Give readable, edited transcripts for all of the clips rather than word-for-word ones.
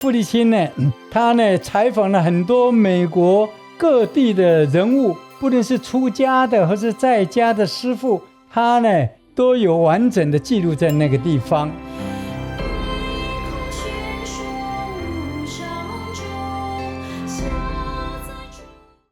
傅立青呢，他呢采访了很多美国各地的人物，不论是出家的或是在家的师父，他呢都有完整的记录在那个地方。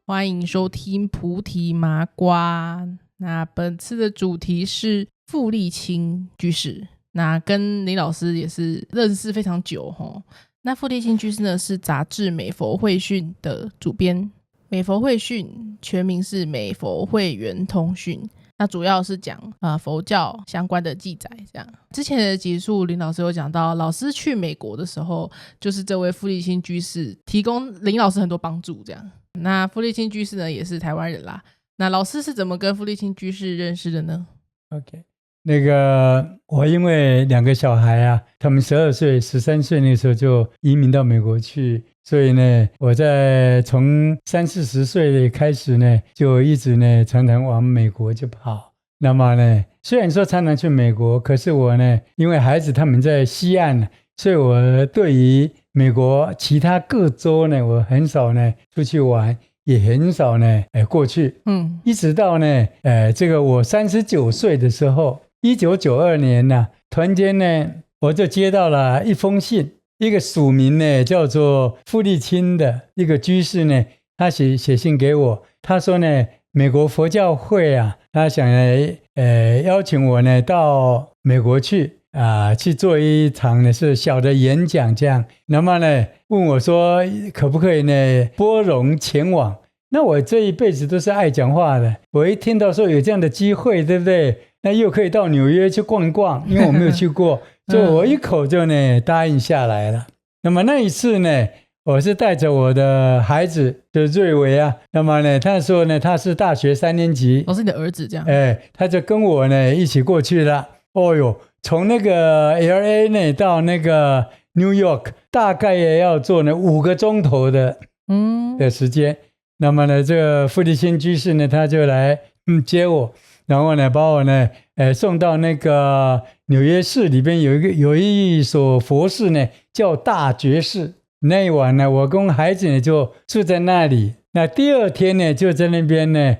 欢迎收听菩提麻瓜。那本次的主题是傅立青居士，那跟林老师也是认识非常久齁。那傅立青居士呢是杂志美佛会讯的主编，美佛会讯全名是美佛会圆通讯，那主要是讲佛教相关的记载。这样之前的集数林老师有讲到，老师去美国的时候，就是这位傅立青居士提供林老师很多帮助。这样，那傅立青居士呢也是台湾人啦。那老师是怎么跟傅立青居士认识的呢？ OK， 那个我因为2个小孩啊，他们12岁、13岁那时候就移民到美国去，所以呢，我在从30-40岁开始呢，就一直呢常常往美国就跑。那么呢，虽然说常常去美国，可是我呢，因为孩子他们在西岸，所以我对于美国其他各州呢，我很少呢出去玩，也很少呢过去。一直到呢这个我39岁的时候，1992年呢，突然间呢，我就接到了一封信，一个署名呢叫做傅立青的一个居士呢，他写信给我，他说呢，美国佛教会啊，他想邀请我呢到美国去去做一场呢是小的演讲这样，那么呢问我说可不可以呢拨冗前往。那我这一辈子都是爱讲话的，我一听到说有这样的机会，对不对？那又可以到纽约去逛一逛，因为我没有去过，就我一口就呢答应下来了。那么那一次呢，我是带着我的孩子，就是瑞维啊。那么呢，他说呢，他是大学3年级，是你的儿子这样。他就跟我呢一起过去了。哦哟，从那个 LA 呢到那个 New York， 大概也要坐呢5个钟头的时间。那么呢，这个傅立青居士呢，他就来接我，然后呢，把我呢，送到那个纽约市里边有一所佛寺呢，叫大觉寺。那一晚呢，我跟孩子呢就住在那里。那第2天呢，就在那边呢，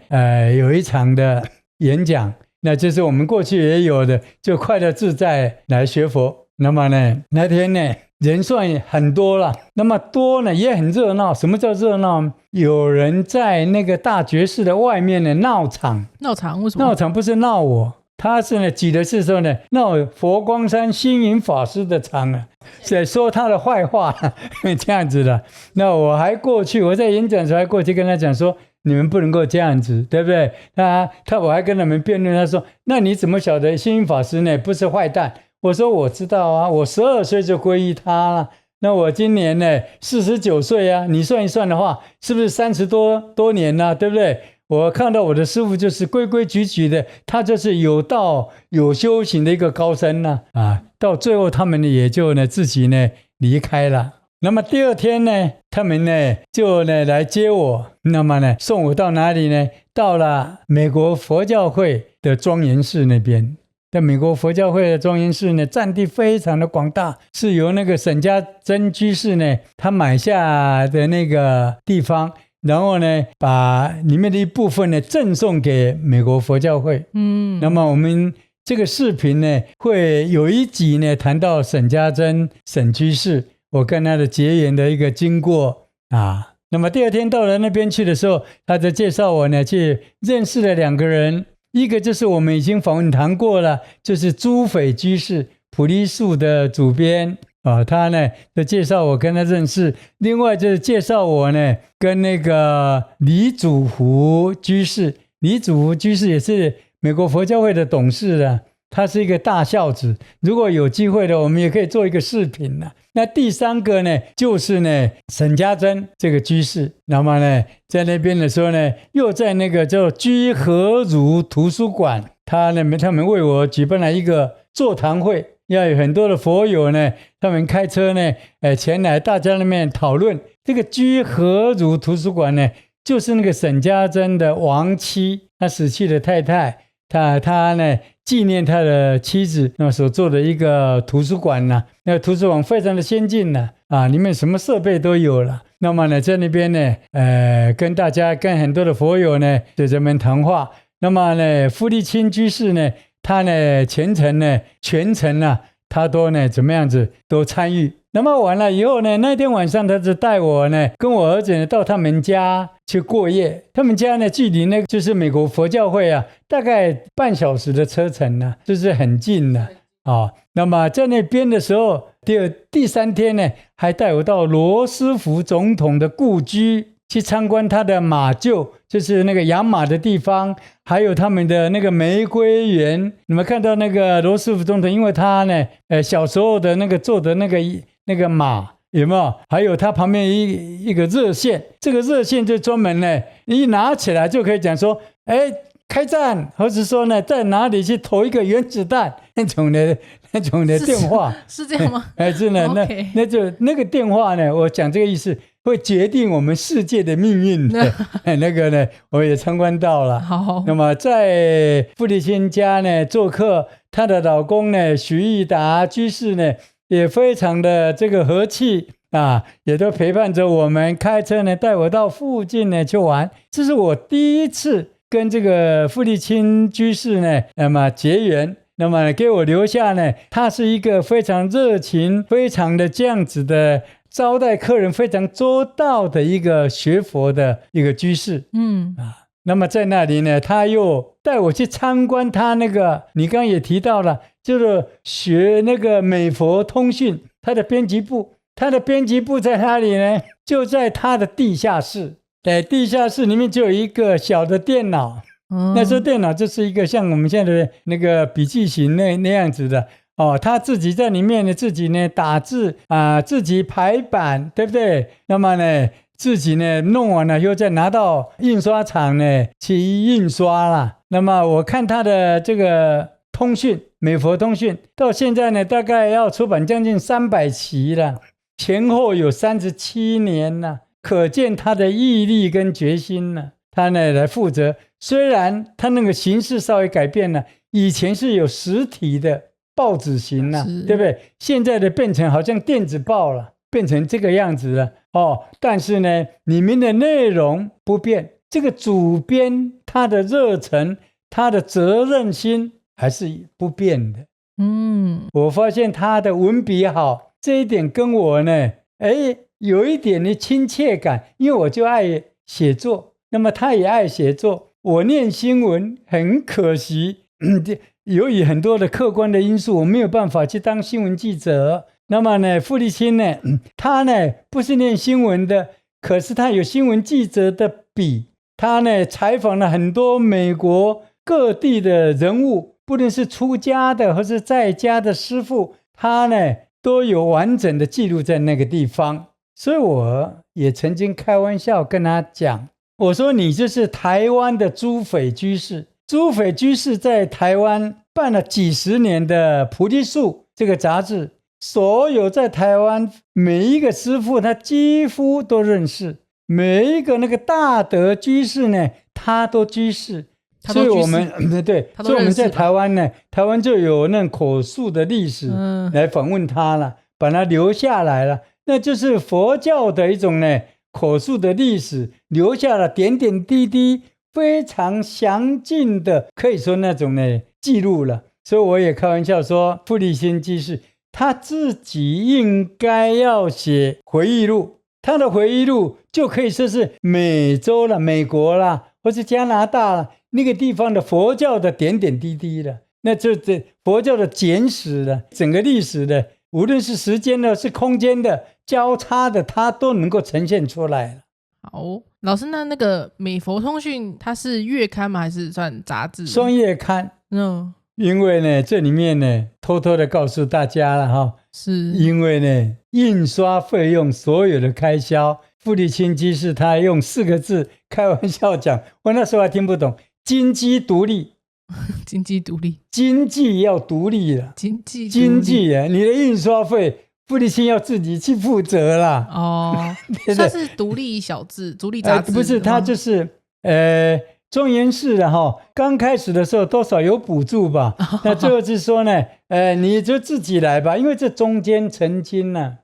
有一场的演讲，那就是我们过去也有的，就快乐自在来学佛。那么呢，那天呢，人算很多了，那么多呢也很热闹。什么叫热闹？有人在那个大觉寺的外面呢闹场。闹场为什么？闹场不是闹我，他是呢举的是说呢闹佛光山星云法师的场啊，在说他的坏话这样子的。那我还过去，我在演讲的时候还过去跟他讲说，你们不能够这样子，对不对？我还跟他们辩论，他说那你怎么晓得星云法师呢不是坏蛋？我说我知道啊，我12岁就皈依他了。那我今年呢49岁啊，你算一算的话，是不是30多年了，对不对？我看到我的师父就是规规矩矩的，他就是有道有修行的一个高僧呢到最后他们也就呢自己呢离开了。那么第2天呢，他们呢就呢来接我，那么呢送我到哪里呢？到了美国佛教会的庄严寺那边。在美国佛教会的庄严寺呢，占地非常的广大，是由那个沈家珍居士呢，他买下的那个地方，然后呢，把里面的一部分呢赠送给美国佛教会。那么我们这个视频呢，会有一集呢谈到沈家珍沈居士，我跟他的结缘的一个经过那么第2天到了那边去的时候，他就介绍我呢去认识了2个人。一个就是我们已经访问谈过了，就是朱斐居士，普利树的主编他呢就介绍我跟他认识。另外就是介绍我呢跟那个李祖福居士，李祖福居士也是美国佛教会的董事的，他是一个大孝子。如果有机会的，我们也可以做一个视频了。那第3个呢，就是呢沈家珍这个居士。那么呢，在那边的时候呢，又在那个叫居和如图书馆，他们为我举办了一个座谈会，要有很多的佛友呢，他们开车呢，前来，大家那边讨论。这个居和如图书馆呢，就是那个沈家珍的亡妻，他死去的太太，他呢纪念他的妻子那所做的一个图书馆呢，那个图书馆非常的先进呢，里面什么设备都有了。那么呢，在那边呢，跟大家跟很多的佛友呢在这边谈话。那么呢，傅立清居士呢，他呢全程呢，他都呢怎么样子都参与。那么完了以后呢，那天晚上他就带我呢跟我儿子呢到他们家去过夜。他们家呢距离那个就是美国佛教会大概半小时的车程呢，就是很近的那么在那边的时候，第3天呢，还带我到罗斯福总统的故居去参观他的马厩，就是那个养马的地方，还有他们的那个玫瑰园。你们看到那个罗斯福总统，因为他呢小时候的那个做的那个马有没有？还有他旁边一个热线，这个热线就专门呢，一拿起来就可以讲说，开战，或者说呢，在哪里去投一个原子弹那种的电话，是这样吗？真的，那个电话呢，我讲这个意思，会决定我们世界的命运的。那个呢，我也参观到了。好，那么在傅立清家呢做客，她的老公呢徐义达居士呢也非常的这个和气也都陪伴着我们，开车呢带我到附近呢去玩。这是我第一次跟这个傅立清居士呢那么结缘，那么给我留下呢，他是一个非常热情，非常的这样子的招待客人非常周到的一个学佛的一个居士。那么在那里呢，他又带我去参观他那个，你刚刚也提到了，就是学那个美佛通讯，他的编辑部在哪里呢？就在他的地下室。地下室里面就有一个小的电脑，那时候电脑就是一个像我们现在的那个笔记型那样子的他自己在里面呢，自己呢打字自己排版，对不对？那么呢，自己呢弄完了又再拿到印刷厂呢去印刷了。那么我看他的这个通讯，美佛通讯到现在呢，大概要出版将近300期了，前后有37年了。可见他的毅力跟决心呢，他呢来负责。虽然他那个形式稍微改变了，以前是有实体的报纸型了，对不对？现在的变成好像电子报了，变成这个样子了但是呢，里面的内容不变，这个主编他的热忱，他的责任心还是不变的。我发现他的文笔好，这一点跟我呢，有一点的亲切感，因为我就爱写作，那么他也爱写作。我念新闻很可惜，由于很多的客观的因素，我没有办法去当新闻记者。那么呢，傅立清呢，他呢不是念新闻的，可是他有新闻记者的笔，他呢采访了很多美国各地的人物，不论是出家的或是在家的师父，他呢都有完整的记录在那个地方。所以我也曾经开玩笑跟他讲，我说你就是台湾的诸匪居士。诸匪居士在台湾办了几十年的菩提树这个杂志，所有在台湾每一个师父他几乎都认识，每一个那个大德居士呢他都居士。所以我们所以我们在台湾呢，台湾就有那口述的历史来访问他了，把它留下来了。那就是佛教的一种呢口述的历史，留下了点点滴滴非常详尽的，可以说那种呢记录了。所以我也开玩笑说，傅立清居士他自己应该要写回忆录，他的回忆录就可以说是美洲了、美国啦，或是加拿大啦那个地方的佛教的点点滴滴了，那这佛教的简史了，整个历史的，无论是时间的、是空间的、交叉的，它都能够呈现出来了。好，老师，那个美佛通讯它是月刊吗？还是算杂志？双月刊。因为呢，这里面呢，偷偷的告诉大家了是因为呢，印刷费用所有的开销，傅立清居士他用4个字开玩笑讲，我那时候还听不懂，经济独立。经济独立，经济要独立了，经济啊，你的印刷费，傅立清要自己去负责啦。算是独立小志、独立杂志。不是，他就是中原市的刚开始的时候多少有补助吧，那最后是说呢，你就自己来吧，因为这中间曾经呢，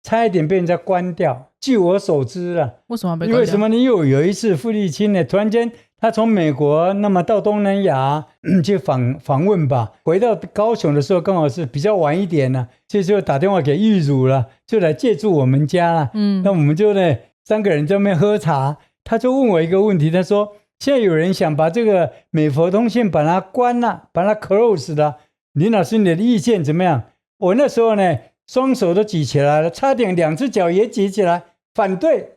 差一点被人家关掉。据我所知了，为什么被关掉？因为什么呢？有一次傅立青呢，突然间他从美国那么到东南亚去访问吧，回到高雄的时候刚好是比较晚一点呢，所以就打电话给玉汝了，就来借住我们家了。那我们就呢3个人在那边喝茶，他就问我一个问题，他说现在有人想把这个美佛通讯把它关了，把它 close 了，林老师你的意见怎么样？我那时候呢双手都举起来了，差点2只脚也举起来反对。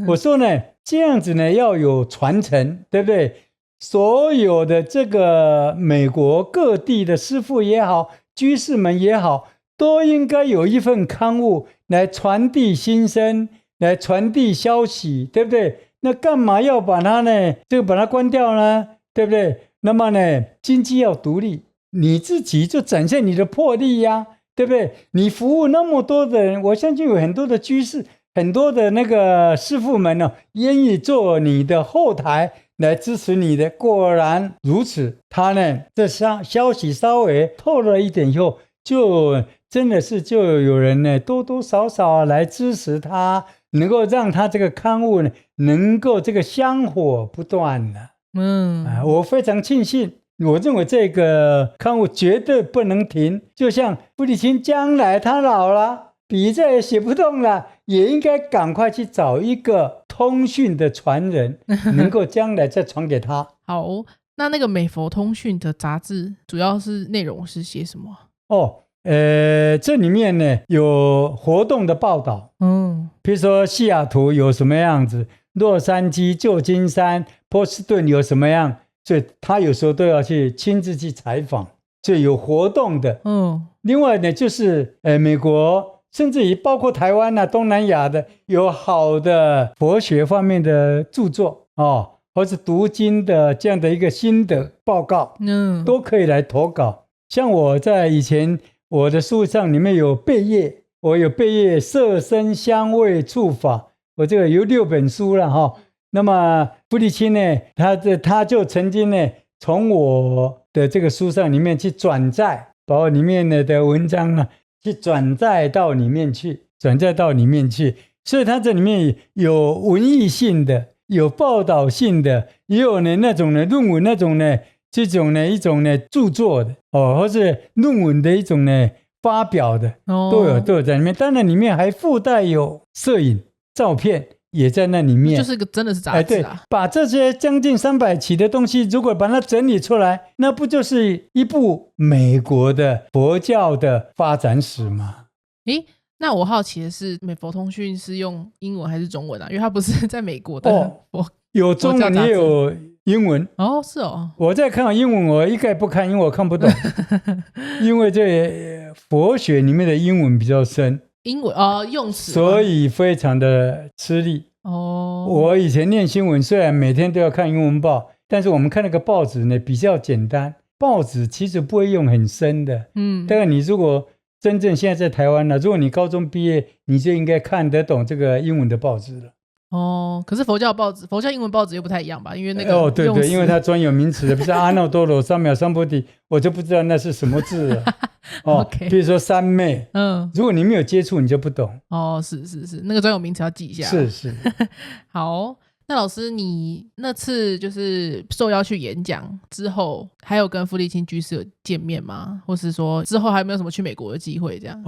我说呢这样子呢要有传承，对不对？所有的这个美国各地的师父也好，居士们也好，都应该有一份刊物来传递心声，来传递消息，对不对？那干嘛要把它呢把它关掉呢？对不对？那么呢经济要独立，你自己就展现你的魄力呀，对不对？你服务那么多的人，我相信有很多的居士，很多的那个师父们呢，愿意做你的后台来支持你的。果然如此，他呢这消息稍微透了一点以后，就真的是就有人呢多多少少来支持他，能够让他这个刊物呢能够这个香火不断了。我非常庆幸。我认为这个刊物绝对不能停，就像傅立青将来他老了，笔再也写不动了，也应该赶快去找一个通讯的传人，能够将来再传给他。好，那个美佛通讯的杂志主要是内容是写什么？这里面呢有活动的报道，比如说西雅图有什么样子，洛杉矶、旧金山、波士顿有什么样，所以他有时候都要去亲自去采访，所以有活动的。另外呢就是美国甚至于包括台湾东南亚的有好的佛学方面的著作或是读经的这样的一个心得报告，都可以来投稿。像我在以前我的书上里面有贝叶，我有贝叶色身香味触法，我这个有6本书了那么傅立青呢他就曾经呢从我的这个书上里面去转载，把我里面的文章呢去转载到里面去，所以它这里面有文艺性的，有报道性的，也有呢那种呢论文那种呢这种呢一种呢著作的或是论文的一种呢发表的都有在里面。当然里面还附带有摄影照片也在那里面，就是真的是杂志啊。对，把这些将近300期的东西如果把它整理出来，那不就是一部美国的佛教的发展史吗？那我好奇的是美佛通讯是用英文还是中文啊？因为它不是在美国的有中文也有英文是我在看英文我一概不看，因为我看不懂因为这佛学里面的英文比较深，英文用词，所以非常的吃力我以前念新闻虽然每天都要看英文报，但是我们看那个报纸呢比较简单，报纸其实不会用很深的但是你如果真正现在在台湾如果你高中毕业，你就应该看得懂这个英文的报纸了可是佛教英文报纸又不太一样吧？因为那个对，因为它专有名词的，比如说阿耨多罗三藐三菩提，我就不知道那是什么字了okay 比如说三昧如果你没有接触你就不懂是那个专有名词要记一下是好，那老师你那次就是受邀去演讲之后，还有跟傅立青居士有见面吗？或是说之后还有没有什么去美国的机会这样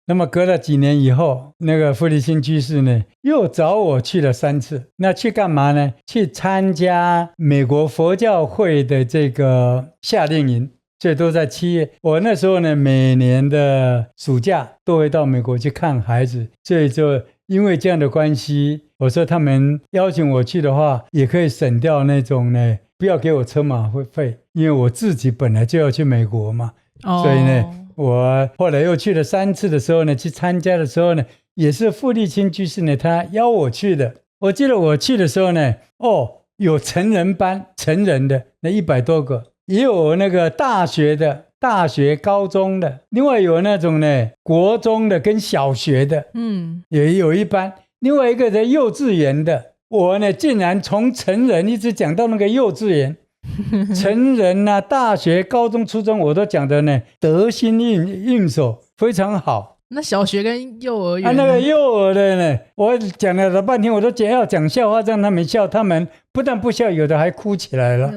那么隔了几年以后，那个傅立青居士呢又找我去了3次。那去干嘛呢？去参加美国佛教会的这个夏令营，这都在7月。我那时候呢每年的暑假都会到美国去看孩子，所以就因为这样的关系，我说他们邀请我去的话也可以省掉那种呢不要给我车马费，因为我自己本来就要去美国嘛所以呢我后来又去了3次的时候呢，去参加的时候呢，也是傅立青居士呢，他邀我去的。我记得我去的时候呢，有成人班，成人的那100多个，也有那个大学的，大学、高中的，另外有那种呢国中的跟小学的，也有一班，另外一个在幼稚园的。我呢竟然从成人一直讲到那个幼稚园成人啊大学高中初中我都讲的呢得心应手，非常好。那小学跟幼儿园那个幼儿的呢，我讲了老半天，我都要讲笑话让他们笑，他们不但不笑，有的还哭起来了。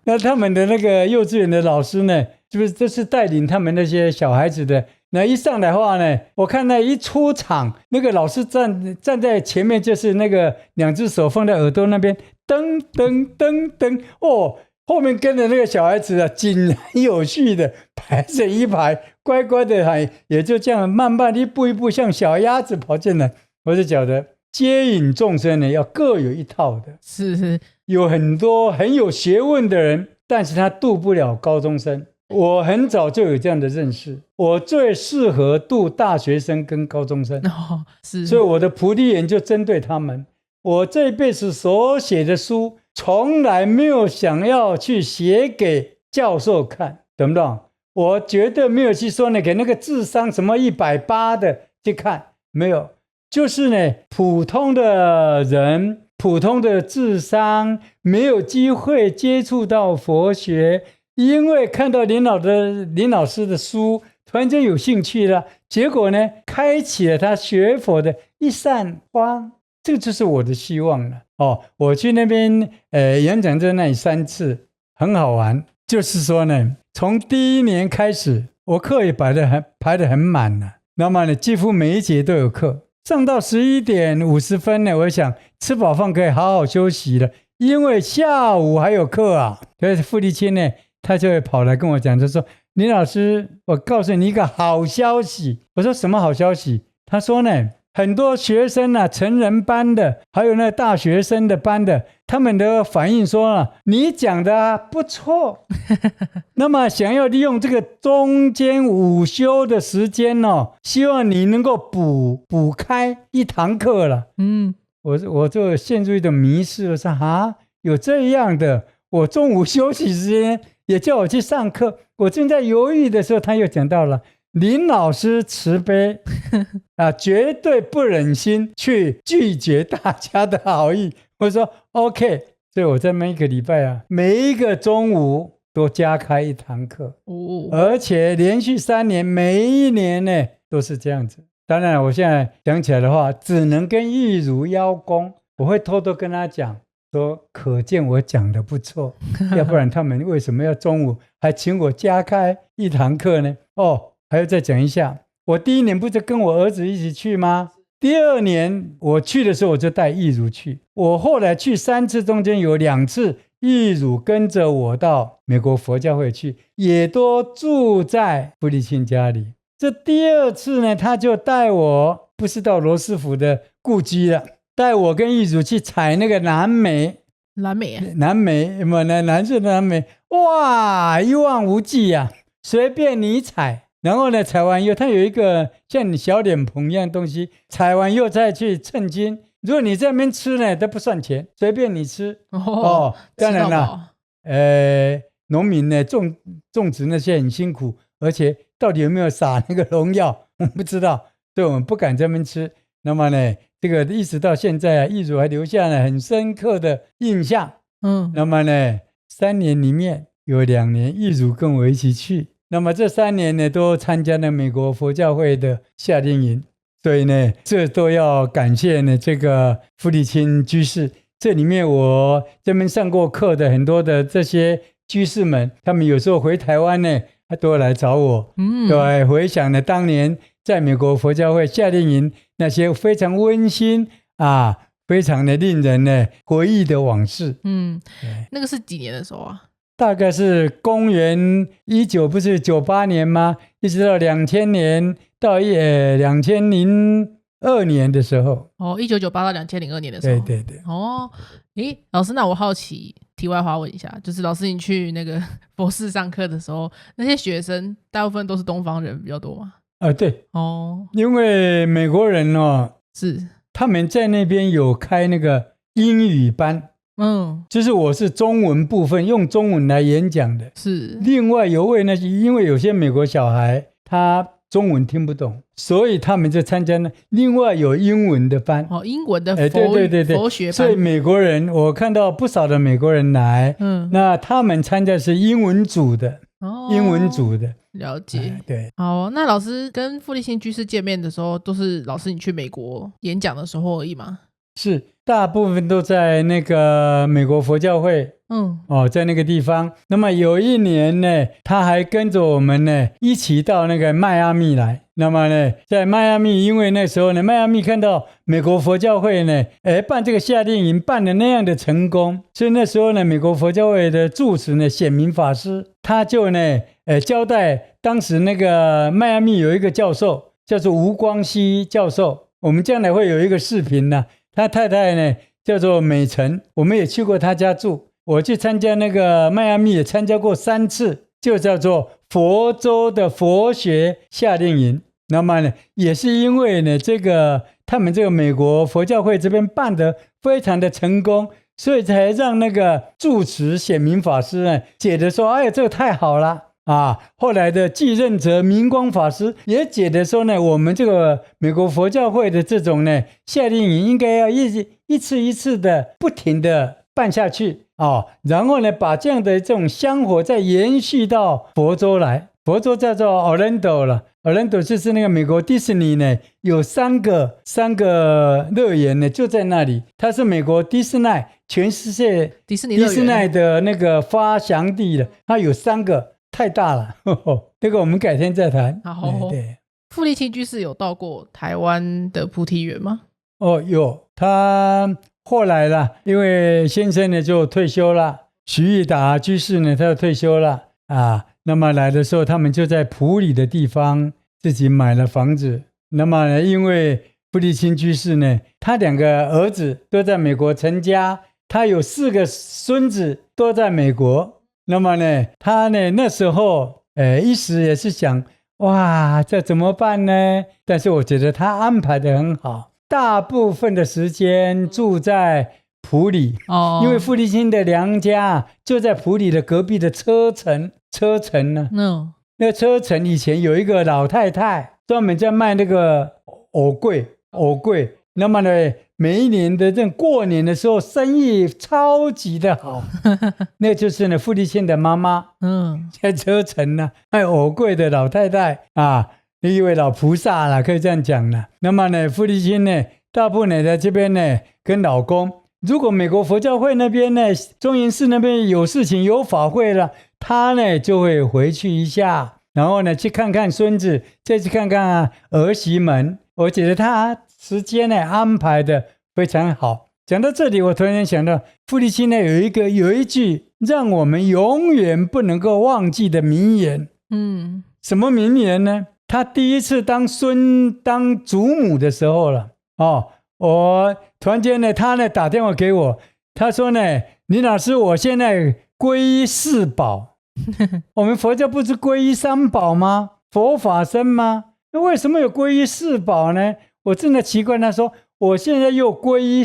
那他们的那个幼稚园的老师呢，就是带领他们那些小孩子的。那一上来的话呢，我看那一出场，那个老师站在前面，就是那个2只手放在耳朵那边，噔噔噔噔，后面跟着那个小孩子啊，井然有序的排成一排，乖乖的也就这样慢慢一步一步像小鸭子跑进来。我就觉得接引众生呢，要各有一套的。是有很多很有学问的人，但是他度不了高中生。我很早就有这样的认识，我最适合度大学生跟高中生。是，所以我的菩提言就针对他们。我这一辈子所写的书，从来没有想要去写给教授看，懂不懂？我绝对没有去说呢，给那个智商什么180的去看，没有。就是呢，普通的人，普通的智商，没有机会接触到佛学，因为看到林老师的书，突然间有兴趣了，结果呢，开启了他学佛的一扇光。这个就是我的希望了。我去那边演讲在那里3次，很好玩。就是说呢，从第1年开始，我课也排得很满了。那么呢，几乎每一节都有课。上到11点50分呢，我想吃饱饭可以好好休息了，因为下午还有课啊。所以傅立青呢，他就会跑来跟我讲，就说：“林老师，我告诉你一个好消息。”我说：“什么好消息？”他说呢，很多学生啊，成人班的，还有那大学生的班的，他们的反映说啊，你讲的不错。那么想要利用这个中间午休的时间哦，希望你能够补开1堂课了。我就陷入一种迷失，我说有这样的？我中午休息时间也叫我去上课，我正在犹豫的时候，他又讲到了。林老师慈悲绝对不忍心去拒绝大家的好意。我说 OK， 所以我在每一个礼拜啊，每一个中午都加开1堂课，而且连续3年，每一年呢都是这样子。当然我现在讲起来的话，只能跟玉如邀功，我会偷偷跟他讲说，可见我讲的不错，要不然他们为什么要中午还请我加开1堂课呢？还要再讲一下，我第1年不是跟我儿子一起去吗？第2年我去的时候，我就带义儒去。我后来去3次，中间有2次义儒跟着我到美国佛教会去，也都住在傅立青家里。这第2次呢，他就带我，不是到罗斯福的故居了，带我跟义儒去采那个蓝莓，蓝色的蓝莓，哇，一望无际啊，随便你采。然后呢，采完以后，它有一个像你小脸盆一样东西，采完以后再去称斤。如果你在那边吃呢，都不算钱，随便你吃。当然了，农民呢种植那些很辛苦，而且到底有没有撒那个农药，我们不知道，所以我们不敢在那边吃。那么呢，这个一直到现在啊，义儒还留下了很深刻的印象。那么呢，3年里面有2年，义儒跟我一起去。那么这3年呢，都参加了美国佛教会的夏令营，所以呢，这都要感谢呢这个傅立青居士。这里面我这边上过课的很多的这些居士们，他们有时候回台湾呢，他都来找我，对，回想了当年在美国佛教会夏令营那些非常温馨非常的令人呢回忆的往事。那个是几年的时候啊？大概是公元98年吗？一直到2000年到2002年的时候。1998到2002年的时候。对。老师，那我好奇，题外话问一下，就是老师你去那个佛寺上课的时候，那些学生大部分都是东方人比较多吗？对。因为美国人是他们在那边有开那个英语班。就是我是中文部分用中文来演讲的。是。另外有位因为有些美国小孩他中文听不懂，所以他们就参加了另外有英文的班。英文的对，佛学班。所以美国人，我看到不少的美国人来，那他们参加是英文组的。英文组的，了解。对，好，那老师跟傅立新居士见面的时候，都是老师你去美国演讲的时候而已吗？是，大部分都在那个美国佛教会，在那个地方。那么有一年呢，他还跟着我们呢一起到那个迈阿密来。那么呢，在迈阿密，因为那时候呢，迈阿密看到美国佛教会呢，办这个夏令营办的那样的成功，所以那时候呢，美国佛教会的住持呢，显明法师，他就呢，交代当时那个迈阿密有一个教授叫做吴光熙教授，我们将来会有一个视频呢。他太太呢叫做美辰，我们也去过他家住。我去参加那个迈阿密也参加过3次，就叫做佛州的佛学夏令营。那么呢，也是因为呢，他们这个美国佛教会这边办得非常的成功，所以才让那个住持显明法师呢解得说，哎呀，这个太好了。后来的继任者明光法师也解得说呢，我们这个美国佛教会的这种呢夏令营应该要一次一次的不停的办下去然后呢把这样的这种香火再延续到佛州来。佛州叫做 Orlando 了 ，Orlando 就是那个美国迪士尼呢有三个乐园呢就在那里，它是美国迪士尼全世界迪士尼的那个发祥地了，它有3个。太大了，这个我们改天再谈。好，对，傅立清居士有到过台湾的菩提园吗？有，他后来了，因为先生呢就退休了，徐玉达居士呢他就退休了那么来的时候，他们就在埔里的地方自己买了房子。那么呢，因为傅立清居士呢，他2个儿子都在美国成家，他有4个孙子都在美国。那么呢，他呢那时候，一时也是想，哇，这怎么办呢？但是我觉得他安排得很好，大部分的时间住在埔里，因为傅立清的娘家就在埔里的隔壁的车城呢。那车城以前有一个老太太，专门在卖那个藕桂。那么呢，每一年的过年的时候，生意超级的好。那就是呢，傅立清的妈妈，在车城呢卖藕桂的老太太一位老菩萨了，可以这样讲了。那么呢，傅立清呢，大部分在这边呢跟老公，如果美国佛教会那边呢，中研寺那边有事情有法会了，他呢就会回去一下，然后呢去看看孙子，再去看看儿媳们。我觉得他时间呢安排的非常好。讲到这里，我突然想到傅立清呢有一句让我们永远不能够忘记的名言。什么名言呢？他第一次当祖母的时候了。我突然间呢，他呢打电话给我，他说呢，林老师，我现在皈依4宝。我们佛教不是皈依3宝吗？佛法僧吗？那为什么有皈依4宝呢？我真的奇怪。他说我现在又皈依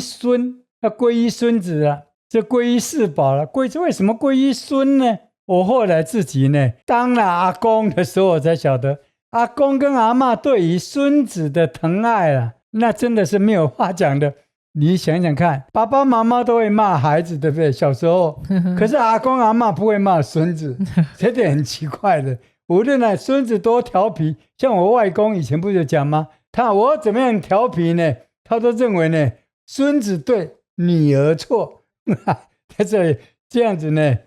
要皈依孙子了，就皈依4宝了。为什么皈依孙呢？我后来自己呢当了阿公的时候，我才晓得阿公跟阿嬷对于孙子的疼爱那真的是没有话讲的。你想想看，爸爸妈妈都会骂孩子，对不对？小时候，可是阿公阿嬷不会骂孙子，这点很奇怪的。无论呢孙子多调皮，像我外公以前不是讲吗？我怎么样调皮呢？他都认为呢孙子对，女儿错。在这里这样子呢，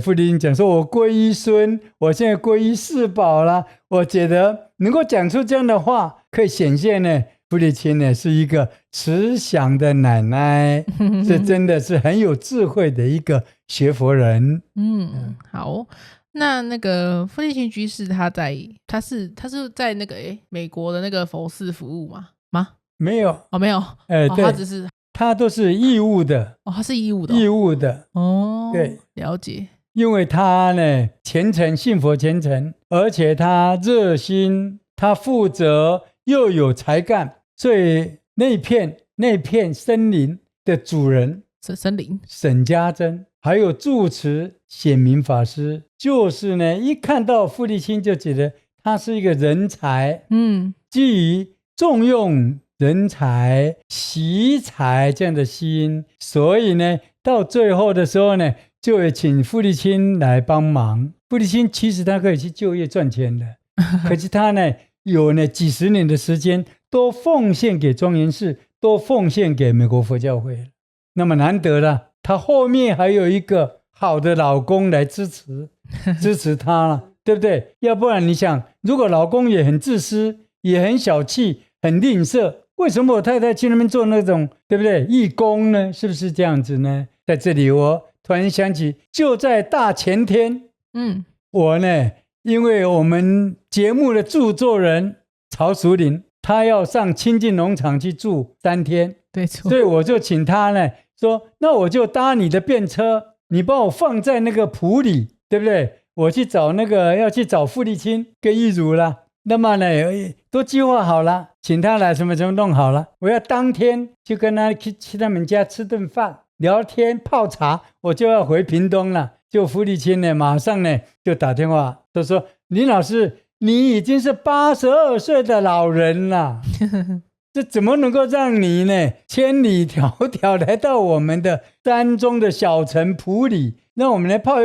傅立清讲说，我皈依孙，我现在皈依4宝了。我觉得能够讲出这样的话，可以显现呢，傅立清呢是一个慈祥的奶奶，这真的是很有智慧的一个学佛人。好。那个傅立清居士他是在那个美国的那个佛寺服务吗？没有没有对，他都是义务的他是义务的对，了解。因为他呢虔诚，信佛虔诚，而且他热心，他负责又有才干，所以那片森林的主人森林沈家珍，还有住持显明法师，就是呢一看到傅立清就觉得他是一个人才，基于重用人才、惜才这样的心，所以呢，到最后的时候呢，就会请傅立青来帮忙。傅立青其实他可以去就业赚钱的，可是他呢，有呢几十年的时间都奉献给庄严寺，都奉献给美国佛教会。那么难得了，他后面还有一个好的老公来支持他了，对不对？要不然你想，如果老公也很自私，也很小气，很吝啬，为什么我太太去那边做那种，对不对？义工呢？是不是这样子呢？在这里我突然想起，就在大前天，我呢，因为我们节目的著作人曹淑玲，他要上清境农场去住3天，对，所以我就请他呢说，那我就搭你的便车，你帮我放在那个埔里，对不对？我去找要去找傅立青跟一如啦。那么呢，都计划好了，请他来什么弄好了。我要当天就跟他去他们家吃顿饭，聊天泡茶，我就要回屏东了。就傅立青呢，马上呢就打电话，就说林老师，你已经是82岁的老人了，这怎么能够让你呢千里迢迢来到我们的山中的小城埔里，让我们来泡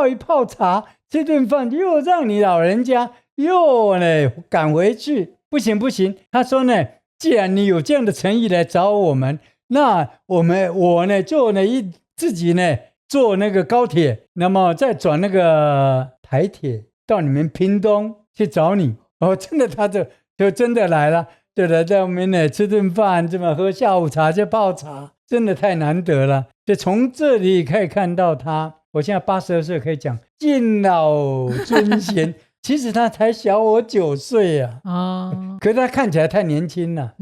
一泡茶，这顿饭又让你老人家又呢赶回去，不行。他说呢，既然你有这样的诚意来找我们，那我呢就自己呢坐那个高铁，那么再转那个台铁到你们屏东去找你。真的，他就真的来了，就来在我们呢吃顿饭，这么喝下午茶就泡茶，真的太难得了。就从这里可以看到他，我现在82岁，可以讲敬老尊贤。其实他才小我9岁啊，可是他看起来太年轻了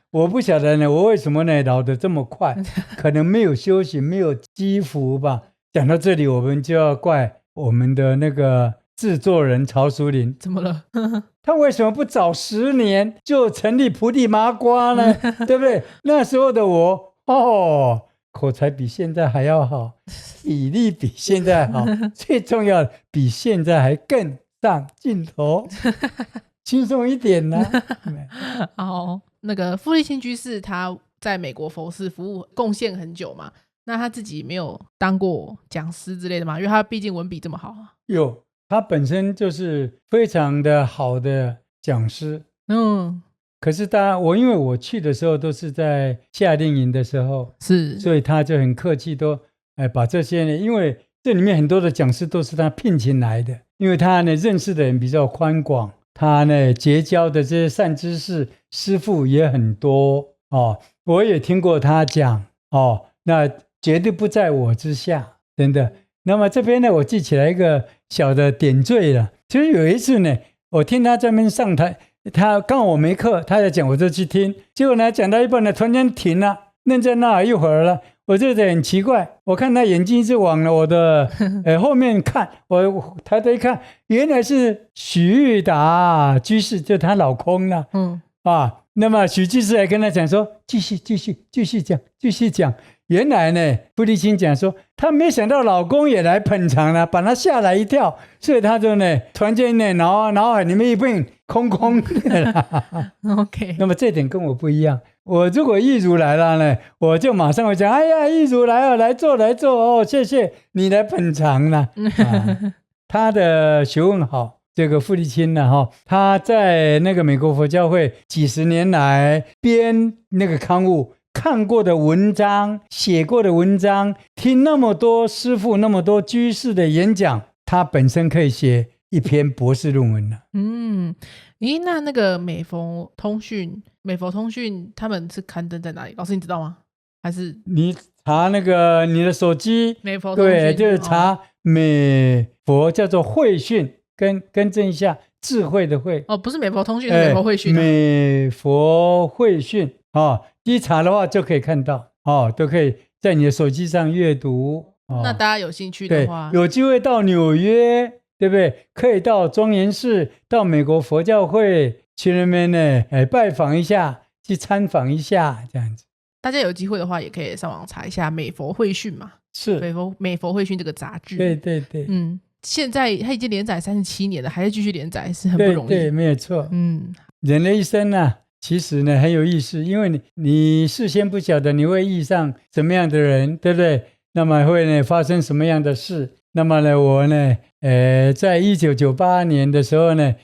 我不晓得呢，我为什么呢老得这么快？可能没有修行，没有积福吧。讲到这里，我们就要怪我们的那个制作人曹淑玲，怎么了？他为什么不早10年就成立菩提麻瓜呢？对不对？那时候的我口才比现在还要好，体力比现在好，最重要的比现在还更上镜头，轻松一点呢。那个傅立青居士他在美国佛寺服务贡献很久嘛，那他自己没有当过讲师之类的嘛？因为他毕竟文笔这么好。有，他本身就是非常的好的讲师。可是因为我去的时候都是在夏令营的时候，所以他就很客气，都把这些呢，因为这里面很多的讲师都是他聘请来的，因为他呢认识的人比较宽广，他呢结交的这些善知识师父也很多我也听过他讲那绝对不在我之下，真的。那么这边呢，我记起来一个小的点缀了，就是有一次呢，我听他在那边上台，他刚好我没课，他在讲，我就去听，结果呢讲到一半呢，突然间停了，愣在那一会儿了，我就觉得很奇怪，我看他眼睛是往了我的后面看，我抬头一看，原来是许玉达居士，就他老公了。那么许居士还跟他讲说，继续讲。原来呢，傅立青讲说，他没想到老公也来捧场了，把他吓了一跳，所以他就呢，突然间呢，脑海里面一片空的啦。OK， 那么这点跟我不一样。我如果一如来了呢，我就马上会讲，哎呀，一如来了，来坐谢谢你来捧场了。他的学问好，这个傅立青呢，他在那个美国佛教会几十年来编那个刊物。看过的文章，写过的文章，听那么多师父、那么多居士的演讲，他本身可以写一篇博士论文了。那个美佛通讯他们是刊登在哪里？老师你知道吗？还是你查那个你的手机，美佛通讯，对，就是查美佛，叫做慧讯，更正一下，智慧的慧。不是美佛通讯，是美佛慧讯。美佛慧讯一查的话就可以看到都可以在你的手机上阅读那大家有兴趣的话，有机会到纽约，对不对？可以到庄严寺，到美国佛教会去那边呢，拜访一下，去参访一下，这样子。大家有机会的话，也可以上网查一下美佛慧讯嘛，是美佛慧讯这个杂志。对。现在他已经连载37年了，还在继续连载，是很不容易。对，没有错。人的一生啊，其实呢很有意思，因为你事先不晓得你会遇上什么样的人，对不对？那么会呢发生什么样的事？那么呢，我呢，在1998年的时候呢，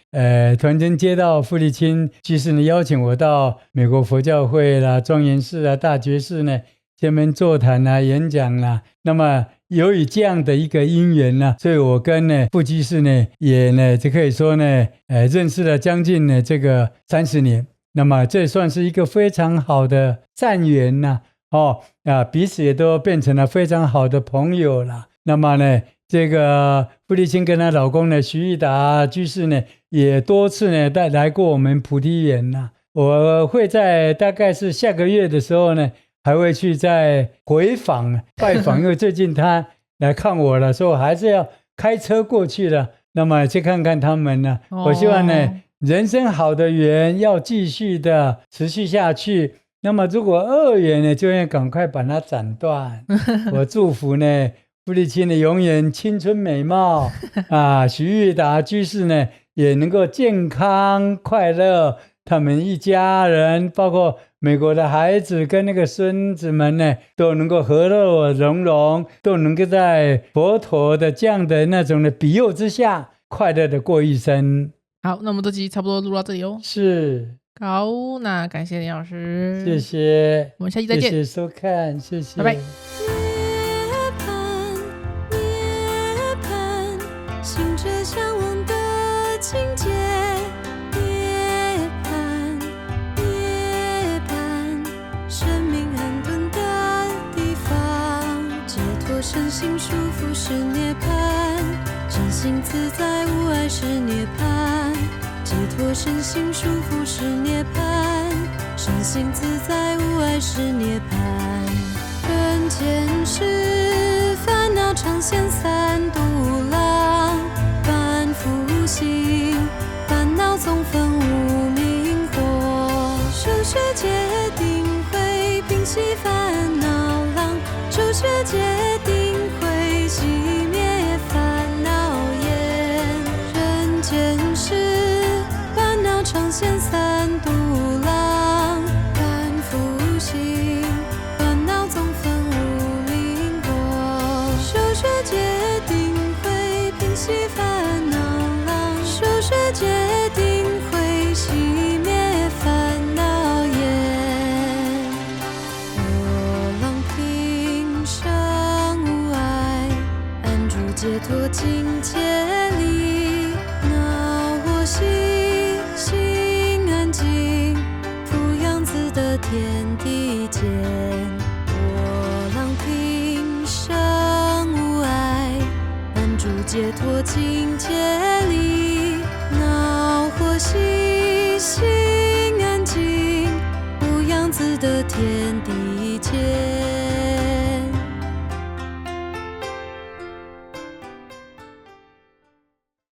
突然间接到傅立青居士呢邀请我到美国佛教会啦、庄严寺啊、大觉寺呢前面座谈啊、演讲啦。那么由于这样的一个因缘呢，所以我跟呢傅居士呢也呢就可以说呢，认识了将近呢这个30年。那么这算是一个非常好的善缘呐，彼此也都变成了非常好的朋友了。那么呢，这个傅立青跟她老公呢徐玉达居士呢，也多次呢来过我们菩提园呐。我会在大概是下个月的时候呢，还会去再回访拜访，因为最近他来看我了，所以我还是要开车过去了。那么去看看他们呢，我希望呢，人生好的缘要继续的持续下去。那么如果恶缘呢，就要赶快把它斩断。我祝福呢，傅立青呢永远青春美貌啊，徐玉达居士呢也能够健康快乐，他们一家人，包括美国的孩子跟那个孙子们呢，都能够和乐融融，都能够在佛陀的这样的那种的庇佑之下，快乐的过一生。好，那我们这集差不多录到这里哦。是。好，那感谢林老师，谢谢，我们下期再见，谢谢收看，谢谢，拜拜。涅槃，行者向往的境界。涅槃，生命安顿的地方，解脱身心舒服是涅槃，身心自在无碍是涅槃。解脱身心舒服是涅槃，身心自在无碍是涅槃。人间事烦恼常现三毒浪，凡夫心烦恼总分无明火，修学戒定慧平息烦恼浪，修学戒定慧熄灭烦恼焰。人间事常现三毒浪，凡夫心烦恼总分无明火，修学戒定慧平息烦恼浪，修学戒定慧熄灭烦恼焰。波浪平生无碍，安住解脱境界里，恼我心的天地间，波浪平生无碍，安住解脱境界里，恼惑息心安静，无样子的天地间。